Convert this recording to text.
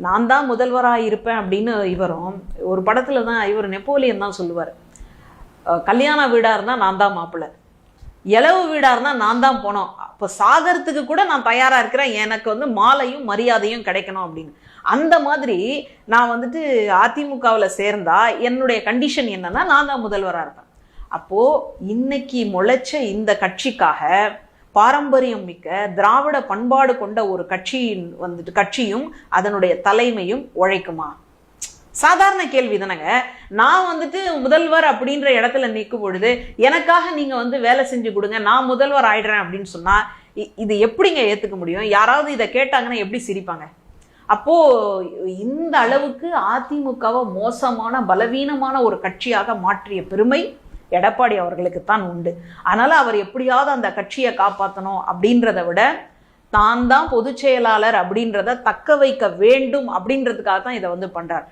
நான் தான் முதல்வராக இருப்பேன் அப்படின்னு இவரும் ஒரு படத்துல தான் இவர் நெப்போலியன் தான் சொல்லுவார், கல்யாண வீடா இருந்தா நான் தான் மாப்பிள்ளை, இலவு வீடா இருந்தா நான் தான் போனோம், அப்போ சாகரத்துக்கு கூட நான் தயாரா இருக்கிறேன், எனக்கு வந்து மாலையும் மரியாதையும் கிடைக்கணும் அப்படின்னு. அந்த மாதிரி நான் வந்துட்டு அதிமுகவில் சேர்ந்தா என்னுடைய கண்டிஷன் என்னன்னா நான் தான் முதல்வராக இருப்பேன். அப்போ இன்னைக்கு முளைச்ச இந்த கட்சிக்காக பாரம்பரியம் மிக்க திராவிட பண்பாடு கொண்ட ஒரு கட்சியும் அதனுடைய தலைமையும் உழைக்குமா? சாதாரண கேள்வி தானங்க. நான் வந்துட்டு முதல்வர் அப்படின்ற இடத்துல நிற்கும் பொழுது எனக்காக நீங்க வந்து வேலை செஞ்சு கொடுங்க, நான் முதல்வர் ஆயிடுறேன் அப்படின்னு சொன்னா இது எப்படிங்க ஏத்துக்க முடியும்? யாராவது இதை கேட்டாங்கன்னா எப்படி சிரிப்பாங்க? அப்போ இந்த அளவுக்கு அதிமுகவை மோசமான பலவீனமான ஒரு கட்சியாக மாற்றிய பெருமை எடப்பாடி அவர்களுக்கு தான் உண்டு. அதனால அவர் எப்படியாவது அந்த கட்சியை காப்பாற்றணும் அப்படின்றத விட தான் தான் பொதுச் செயலாளர் அப்படின்றத தக்க வைக்க வேண்டும் அப்படின்றதுக்காக தான் இதை வந்து பண்றார்.